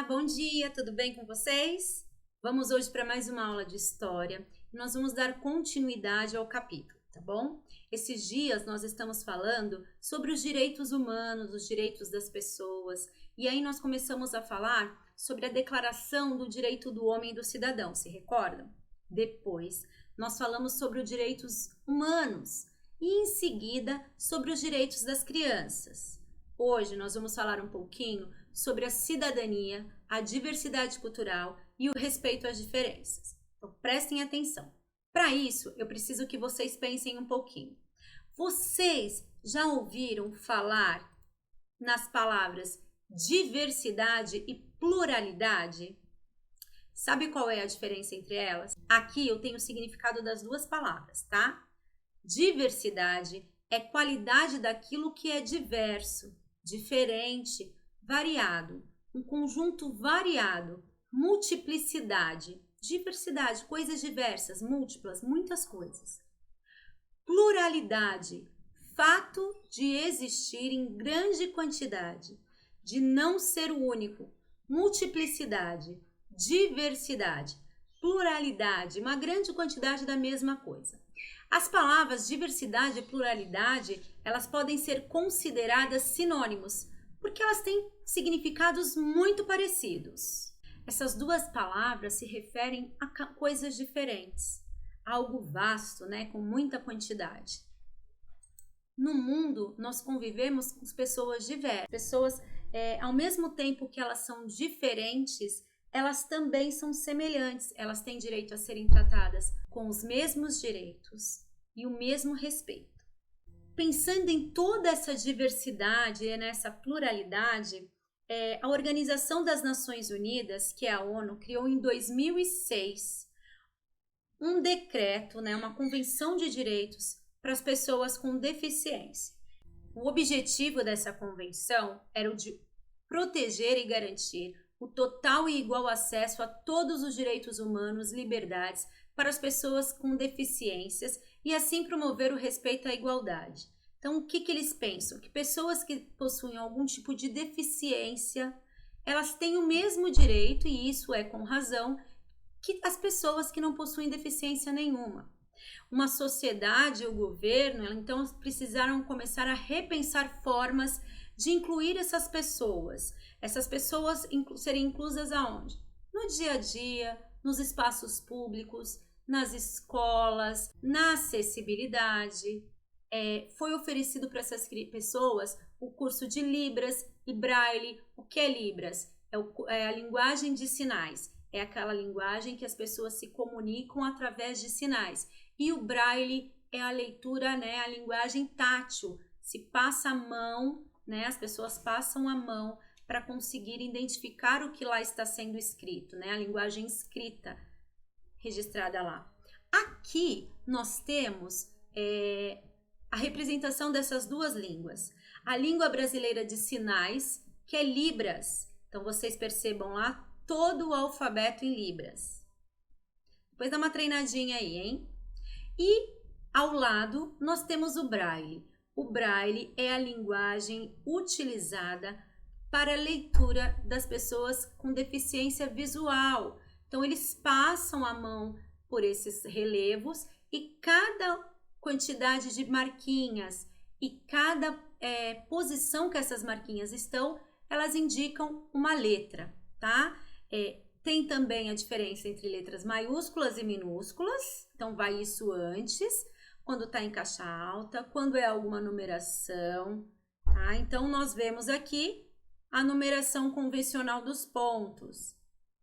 bom dia, tudo bem com vocês? Vamos hoje para mais uma aula de história e nós vamos dar continuidade ao capítulo, tá bom? Esses dias nós estamos falando sobre os direitos humanos, os direitos das pessoas, e aí nós começamos a falar sobre a Declaração do Direito do Homem e do Cidadão, se recordam? Depois nós falamos sobre os direitos humanos e em seguida sobre os direitos das crianças. Hoje nós vamos falar um pouquinho sobre a cidadania, a diversidade cultural e o respeito às diferenças. Então, prestem atenção. Para isso, eu preciso que vocês pensem um pouquinho. Vocês já ouviram falar nas palavras diversidade e pluralidade? Sabe qual é a diferença entre elas? Aqui eu tenho o significado das duas palavras, tá? Diversidade é qualidade daquilo que é diverso, diferente, variado, um conjunto variado, multiplicidade, diversidade, coisas diversas, múltiplas, muitas coisas. Pluralidade, fato de existir em grande quantidade, de não ser o único. Multiplicidade, diversidade, pluralidade, uma grande quantidade da mesma coisa. As palavras diversidade e pluralidade, elas podem ser consideradas sinônimos, porque elas têm significados muito parecidos. Essas duas palavras se referem a coisas diferentes, algo vasto, né, com muita quantidade. No mundo, nós convivemos com pessoas diversas. Pessoas, ao mesmo tempo que elas são diferentes, elas também são semelhantes. Elas têm direito a serem tratadas com os mesmos direitos e o mesmo respeito. Pensando em toda essa diversidade e nessa pluralidade, a Organização das Nações Unidas, que é a ONU, criou em 2006 um decreto, né, uma convenção de direitos para as pessoas com deficiência. O objetivo dessa convenção era o de proteger e garantir o total e igual acesso a todos os direitos humanos, liberdades para as pessoas com deficiências e assim promover o respeito à igualdade. Então, o que eles pensam? Que pessoas que possuem algum tipo de deficiência, elas têm o mesmo direito, e isso é com razão, que as pessoas que não possuem deficiência nenhuma. Uma sociedade, o governo, então precisaram começar a repensar formas de incluir essas pessoas serem inclusas aonde? No dia a dia, nos espaços públicos, nas escolas, na acessibilidade. Foi oferecido para essas pessoas o curso de Libras e Braille. O que é Libras? É a linguagem de sinais. É aquela linguagem que as pessoas se comunicam através de sinais. E o Braille é a leitura, né, a linguagem tátil. Se passa a mão, né, as pessoas passam a mão para conseguir identificar o que lá está sendo escrito, né, a linguagem escrita registrada lá. Aqui nós temos a representação dessas duas línguas. A língua brasileira de sinais, que é Libras. Então, vocês percebam lá todo o alfabeto em Libras. Depois dá uma treinadinha aí, hein? E ao lado nós temos o Braille. O Braille é a linguagem utilizada para a leitura das pessoas com deficiência visual. Então, eles passam a mão por esses relevos e cada quantidade de marquinhas e cada posição que essas marquinhas estão, elas indicam uma letra, tá? Tem também a diferença entre letras maiúsculas e minúsculas, então vai isso antes, quando está em caixa alta, quando é alguma numeração, tá? Então, nós vemos aqui a numeração convencional dos pontos,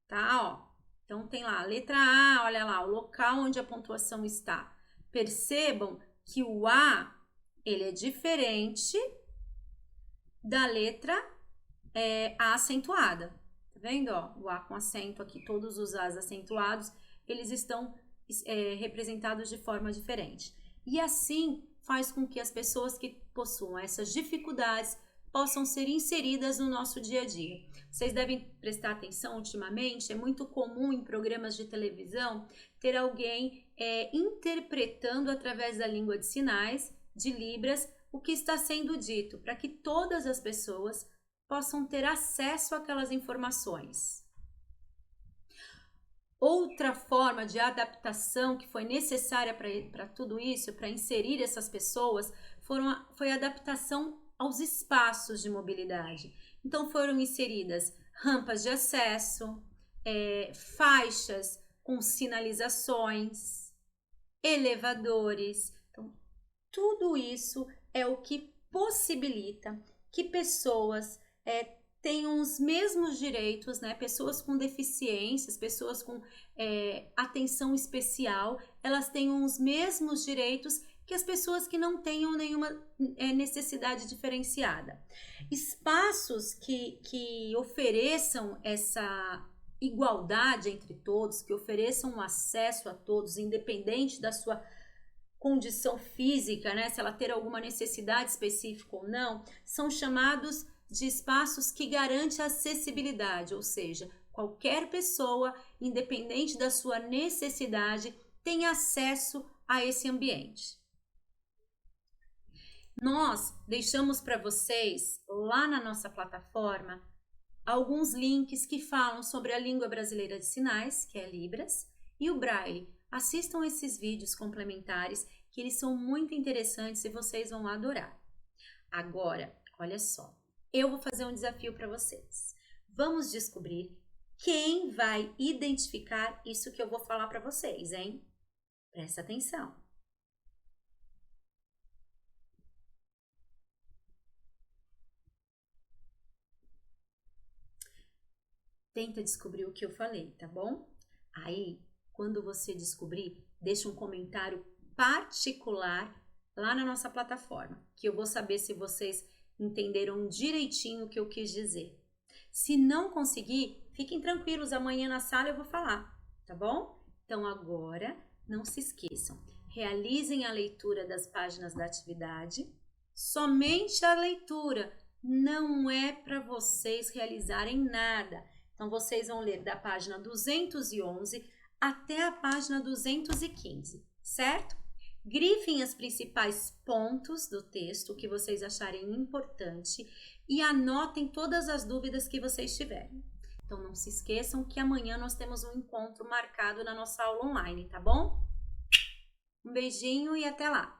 tá? Ó, então, tem lá a letra A, olha lá, o local onde a pontuação está. Percebam que o A, ele é diferente da letra A acentuada. Tá vendo? Ó, o A com acento aqui, todos os As acentuados, eles estão representados de forma diferente. E assim faz com que as pessoas que possuam essas dificuldades possam ser inseridas no nosso dia a dia. Vocês devem prestar atenção ultimamente, é muito comum em programas de televisão ter alguém interpretando através da língua de sinais, de Libras, o que está sendo dito, para que todas as pessoas possam ter acesso àquelas informações. Outra forma de adaptação que foi necessária para tudo isso, para inserir essas pessoas, foi a adaptação aos espaços de mobilidade. Então foram inseridas rampas de acesso, faixas com sinalizações, elevadores. Então, tudo isso é o que possibilita que pessoas tenham os mesmos direitos, né? Pessoas com deficiências, pessoas com atenção especial, elas tenham os mesmos direitos que as pessoas que não tenham nenhuma necessidade diferenciada. Espaços que ofereçam essa igualdade entre todos, que ofereçam um acesso a todos, independente da sua condição física, né? Se ela ter alguma necessidade específica ou não, são chamados de espaços que garantem acessibilidade, ou seja, qualquer pessoa, independente da sua necessidade, tem acesso a esse ambiente. Nós deixamos para vocês, lá na nossa plataforma, alguns links que falam sobre a língua brasileira de sinais, que é Libras, e o Braille. Assistam esses vídeos complementares, que eles são muito interessantes e vocês vão adorar. Agora, olha só, eu vou fazer um desafio para vocês. Vamos descobrir quem vai identificar isso que eu vou falar para vocês, hein? Presta atenção. Tenta descobrir o que eu falei, tá bom? Aí, quando você descobrir, deixa um comentário particular lá na nossa plataforma, que eu vou saber se vocês entenderam direitinho o que eu quis dizer. Se não conseguir, fiquem tranquilos, amanhã na sala eu vou falar, tá bom? Então agora, não se esqueçam, realizem a leitura das páginas da atividade, somente a leitura, não é para vocês realizarem nada. Então, vocês vão ler da página 211 até a página 215, certo? Grifem os principais pontos do texto que vocês acharem importante e anotem todas as dúvidas que vocês tiverem. Então, não se esqueçam que amanhã nós temos um encontro marcado na nossa aula online, tá bom? Um beijinho e até lá!